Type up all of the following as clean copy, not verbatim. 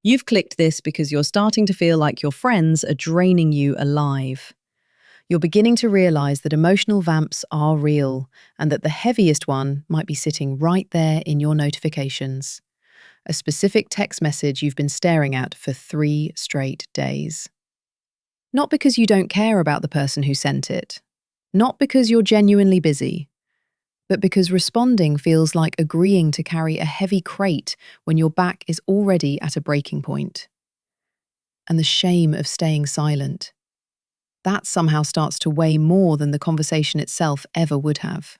You've clicked this because you're starting to feel like your friends are draining you alive. You're beginning to realize that emotional vamps are real and that the heaviest one might be sitting right there in your notifications. A specific text message you've been staring at for 3 straight days. Not because you don't care about the person who sent it. Not because you're genuinely busy. But because responding feels like agreeing to carry a heavy crate when your back is already at a breaking point. And the shame of staying silent. That somehow starts to weigh more than the conversation itself ever would have.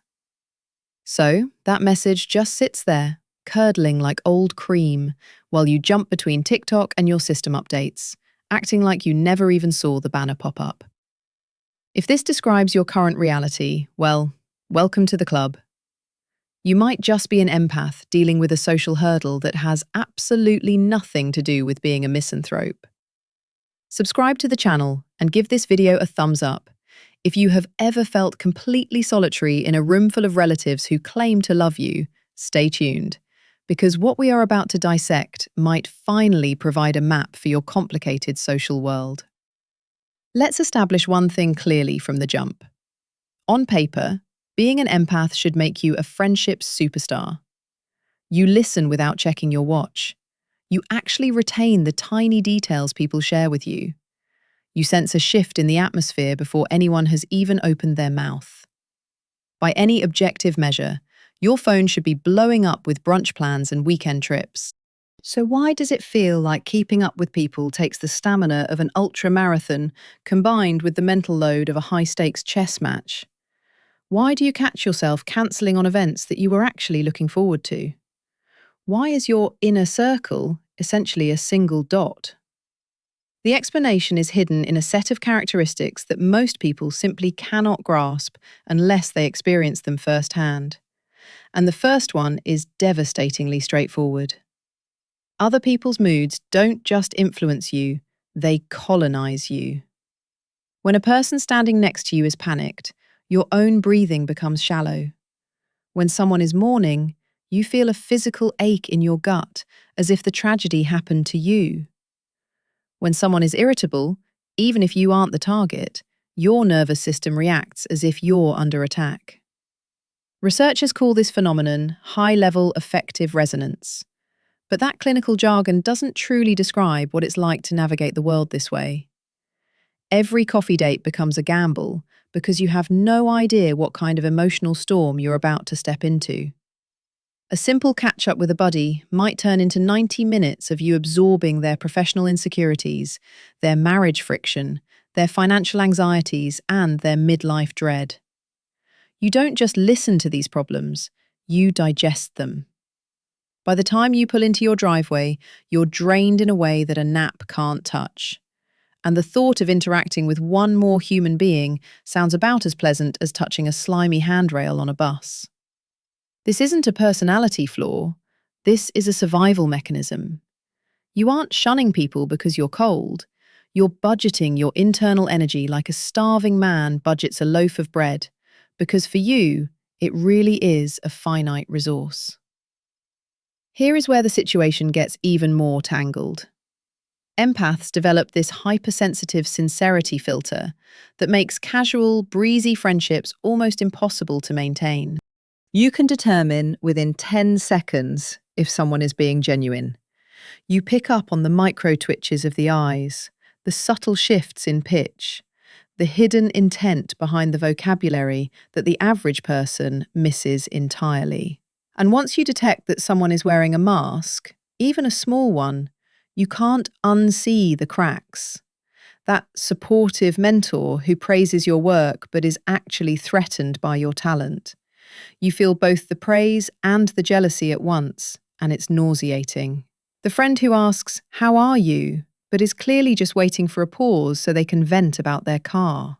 So, that message just sits there, curdling like old cream, while you jump between TikTok and your system updates, acting like you never even saw the banner pop up. If this describes your current reality, well, welcome to the club. You might just be an empath dealing with a social hurdle that has absolutely nothing to do with being a misanthrope. Subscribe to the channel and give this video a thumbs up if you have ever felt completely solitary in a room full of relatives who claim to love you. Stay tuned, because what we are about to dissect might finally provide a map for your complicated social world. Let's establish one thing clearly from the jump. On paper, being an empath should make you a friendship superstar. You listen without checking your watch. You actually retain the tiny details people share with you. You sense a shift in the atmosphere before anyone has even opened their mouth. By any objective measure, your phone should be blowing up with brunch plans and weekend trips. So why does it feel like keeping up with people takes the stamina of an ultra-marathon combined with the mental load of a high-stakes chess match? Why do you catch yourself cancelling on events that you were actually looking forward to? Why is your inner circle essentially a single dot? The explanation is hidden in a set of characteristics that most people simply cannot grasp unless they experience them firsthand. And the first one is devastatingly straightforward. Other people's moods don't just influence you, they colonize you. When a person standing next to you is panicked, your own breathing becomes shallow. When someone is mourning, you feel a physical ache in your gut, as if the tragedy happened to you. When someone is irritable, even if you aren't the target, your nervous system reacts as if you're under attack. Researchers call this phenomenon high-level affective resonance. But that clinical jargon doesn't truly describe what it's like to navigate the world this way. Every coffee date becomes a gamble because you have no idea what kind of emotional storm you're about to step into. A simple catch-up with a buddy might turn into 90 minutes of you absorbing their professional insecurities, their marriage friction, their financial anxieties, and their midlife dread. You don't just listen to these problems, you digest them. By the time you pull into your driveway, you're drained in a way that a nap can't touch. And the thought of interacting with one more human being sounds about as pleasant as touching a slimy handrail on a bus. This isn't a personality flaw, this is a survival mechanism. You aren't shunning people because you're cold, you're budgeting your internal energy like a starving man budgets a loaf of bread, because for you, it really is a finite resource. Here is where the situation gets even more tangled. Empaths develop this hypersensitive sincerity filter that makes casual, breezy friendships almost impossible to maintain. You can determine within 10 seconds if someone is being genuine. You pick up on the micro twitches of the eyes, the subtle shifts in pitch, the hidden intent behind the vocabulary that the average person misses entirely. And once you detect that someone is wearing a mask, even a small one, you can't unsee the cracks. That supportive mentor who praises your work but is actually threatened by your talent. You feel both the praise and the jealousy at once, and it's nauseating. The friend who asks, "How are you?" but is clearly just waiting for a pause so they can vent about their car.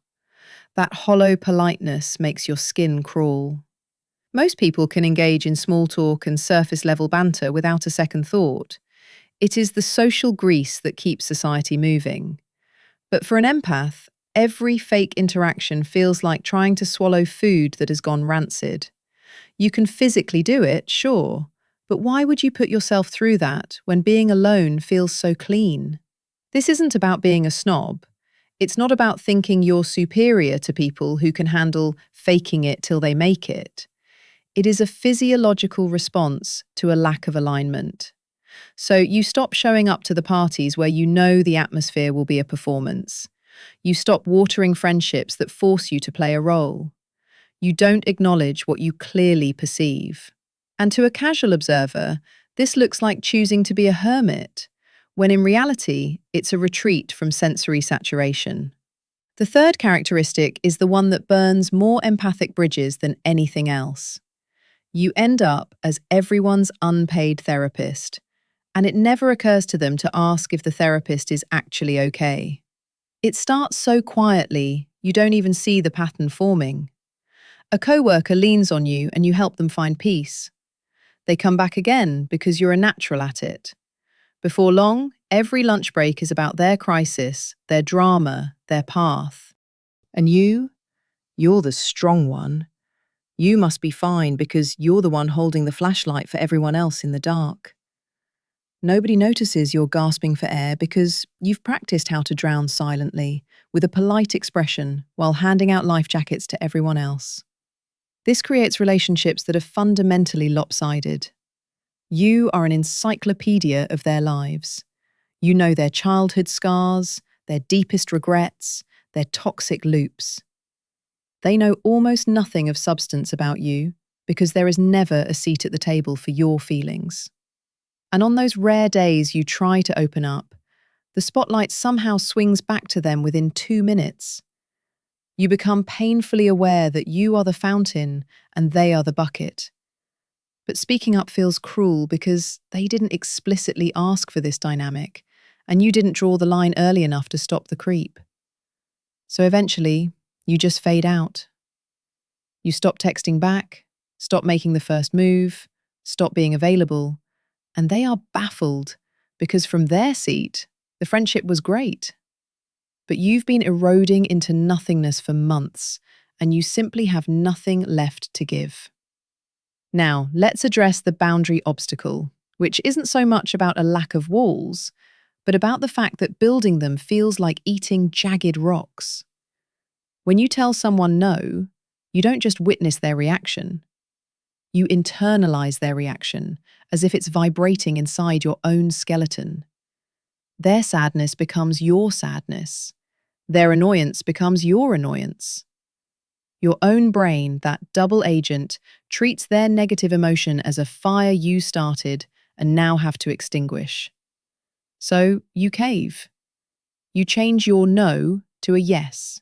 That hollow politeness makes your skin crawl. Most people can engage in small talk and surface-level banter without a second thought. It is the social grease that keeps society moving. But for an empath, every fake interaction feels like trying to swallow food that has gone rancid. You can physically do it, sure, But why would you put yourself through that when being alone feels so clean? This isn't about being a snob. It's not about thinking you're superior to people who can handle faking it till they make it. It is a physiological response to a lack of alignment. So you stop showing up to the parties where you know the atmosphere will be a performance. You stop watering friendships that force you to play a role. You don't acknowledge what you clearly perceive. And to a casual observer, this looks like choosing to be a hermit, when in reality, it's a retreat from sensory saturation. The third characteristic is the one that burns more empathic bridges than anything else. You end up as everyone's unpaid therapist, and it never occurs to them to ask if the therapist is actually okay. It starts so quietly, you don't even see the pattern forming. A coworker leans on you and you help them find peace. They come back again because you're a natural at it. Before long, every lunch break is about their crisis, their drama, their path. And you're the strong one. You must be fine because you're the one holding the flashlight for everyone else in the dark. Nobody notices you're gasping for air because you've practiced how to drown silently, with a polite expression, while handing out life jackets to everyone else. This creates relationships that are fundamentally lopsided. You are an encyclopedia of their lives. You know their childhood scars, their deepest regrets, their toxic loops. They know almost nothing of substance about you because there is never a seat at the table for your feelings. And on those rare days you try to open up, the spotlight somehow swings back to them within 2 minutes. You become painfully aware that you are the fountain and they are the bucket. But speaking up feels cruel because they didn't explicitly ask for this dynamic, and you didn't draw the line early enough to stop the creep. So eventually, you just fade out. You stop texting back, stop making the first move, stop being available, and they are baffled because from their seat, the friendship was great. But you've been eroding into nothingness for months, and you simply have nothing left to give. Now, let's address the boundary obstacle, which isn't so much about a lack of walls, but about the fact that building them feels like eating jagged rocks. When you tell someone no, you don't just witness their reaction. You internalize their reaction as if it's vibrating inside your own skeleton. Their sadness becomes your sadness. Their annoyance becomes your annoyance. Your own brain, that double agent, treats their negative emotion as a fire you started and now have to extinguish. So you cave. You change your no to a yes.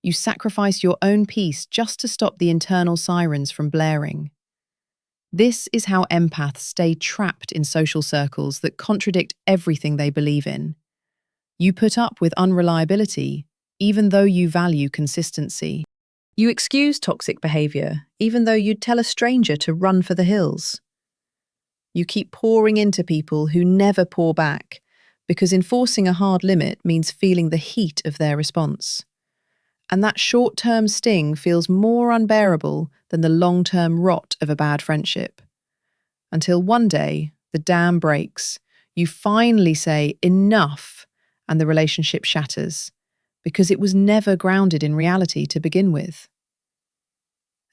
You sacrifice your own peace just to stop the internal sirens from blaring. This is how empaths stay trapped in social circles that contradict everything they believe in. You put up with unreliability, even though you value consistency. You excuse toxic behavior, even though you'd tell a stranger to run for the hills. You keep pouring into people who never pour back, because enforcing a hard limit means feeling the heat of their response. And that short-term sting feels more unbearable than the long-term rot of a bad friendship. Until one day, the dam breaks. You finally say, enough, and the relationship shatters, because it was never grounded in reality to begin with.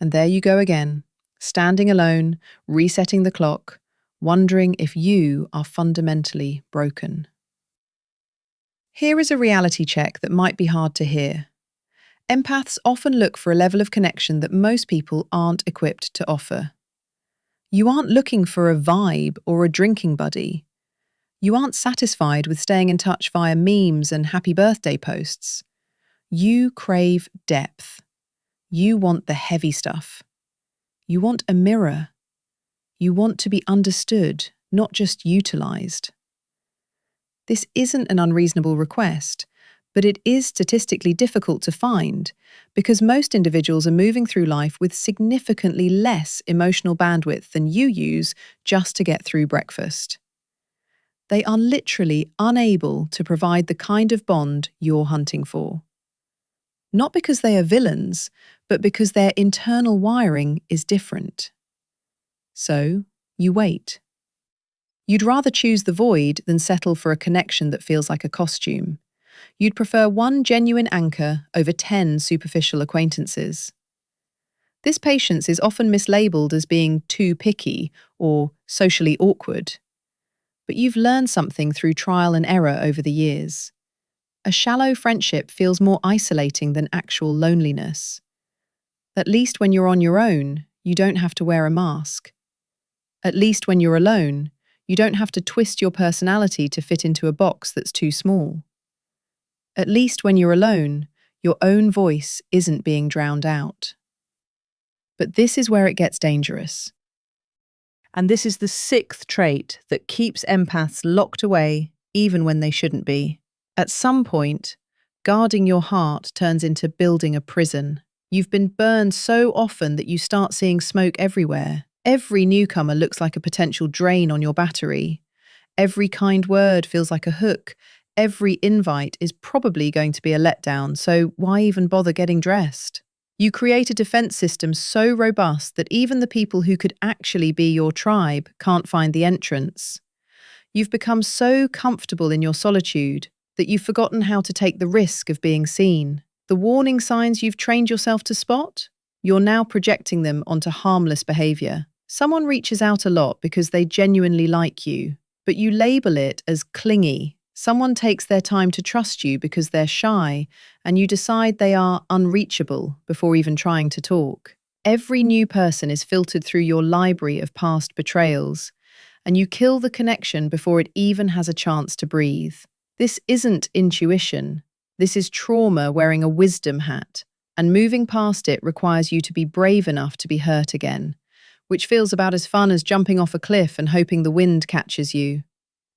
And there you go again, standing alone, resetting the clock, wondering if you are fundamentally broken. Here is a reality check that might be hard to hear. Empaths often look for a level of connection that most people aren't equipped to offer. You aren't looking for a vibe or a drinking buddy. You aren't satisfied with staying in touch via memes and happy birthday posts. You crave depth. You want the heavy stuff. You want a mirror. You want to be understood, not just utilized. This isn't an unreasonable request, but it is statistically difficult to find because most individuals are moving through life with significantly less emotional bandwidth than you use just to get through breakfast. They are literally unable to provide the kind of bond you're hunting for. Not because they are villains, but because their internal wiring is different. So, you wait. You'd rather choose the void than settle for a connection that feels like a costume. You'd prefer one genuine anchor over 10 superficial acquaintances. This patience is often mislabeled as being too picky or socially awkward. But you've learned something through trial and error over the years. A shallow friendship feels more isolating than actual loneliness. At least when you're on your own, you don't have to wear a mask. At least when you're alone, you don't have to twist your personality to fit into a box that's too small. At least when you're alone, your own voice isn't being drowned out. But this is where it gets dangerous. And this is the sixth trait that keeps empaths locked away even when they shouldn't be. At some point, guarding your heart turns into building a prison. You've been burned so often that you start seeing smoke everywhere. Every newcomer looks like a potential drain on your battery. Every kind word feels like a hook. Every invite is probably going to be a letdown, so why even bother getting dressed? You create a defense system so robust that even the people who could actually be your tribe can't find the entrance. You've become so comfortable in your solitude that you've forgotten how to take the risk of being seen. The warning signs you've trained yourself to spot? You're now projecting them onto harmless behavior. Someone reaches out a lot because they genuinely like you, but you label it as clingy. Someone takes their time to trust you because they're shy, and you decide they are unreachable before even trying to talk. Every new person is filtered through your library of past betrayals, and you kill the connection before it even has a chance to breathe. This isn't intuition. This is trauma wearing a wisdom hat, and moving past it requires you to be brave enough to be hurt again, which feels about as fun as jumping off a cliff and hoping the wind catches you.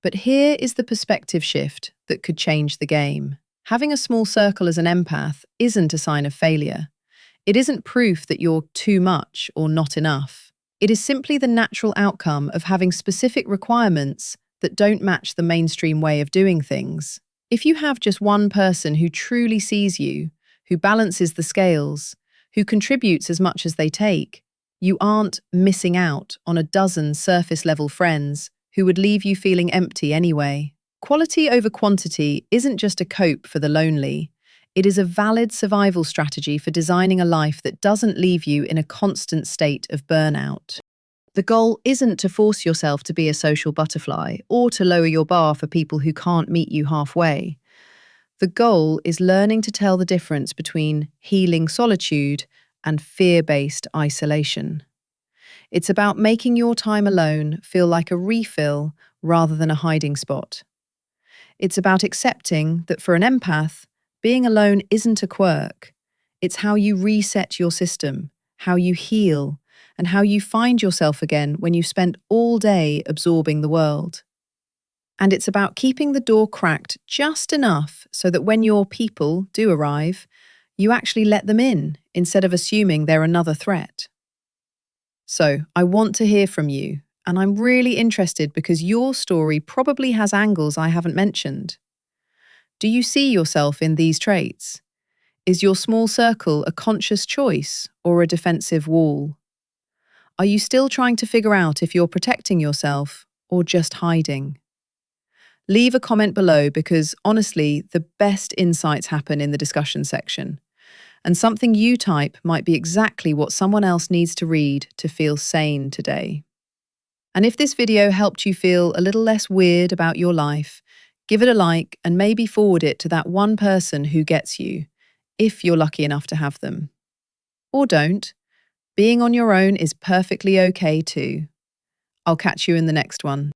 But here is the perspective shift that could change the game. Having a small circle as an empath isn't a sign of failure. It isn't proof that you're too much or not enough. It is simply the natural outcome of having specific requirements that don't match the mainstream way of doing things. If you have just one person who truly sees you, who balances the scales, who contributes as much as they take, you aren't missing out on a dozen surface-level friends who would leave you feeling empty anyway. Quality over quantity isn't just a cope for the lonely. It is a valid survival strategy for designing a life that doesn't leave you in a constant state of burnout. The goal isn't to force yourself to be a social butterfly or to lower your bar for people who can't meet you halfway. The goal is learning to tell the difference between healing solitude and fear-based isolation. It's about making your time alone feel like a refill rather than a hiding spot. It's about accepting that for an empath, being alone isn't a quirk. It's how you reset your system, how you heal, and how you find yourself again when you've spent all day absorbing the world. And it's about keeping the door cracked just enough so that when your people do arrive, you actually let them in instead of assuming they're another threat. So, I want to hear from you, and I'm really interested because your story probably has angles I haven't mentioned. Do you see yourself in these traits? Is your small circle a conscious choice or a defensive wall? Are you still trying to figure out if you're protecting yourself or just hiding? Leave a comment below because, honestly, the best insights happen in the discussion section. And something you type might be exactly what someone else needs to read to feel sane today. And if this video helped you feel a little less weird about your life, give it a like and maybe forward it to that one person who gets you, if you're lucky enough to have them. Or don't. Being on your own is perfectly okay too. I'll catch you in the next one.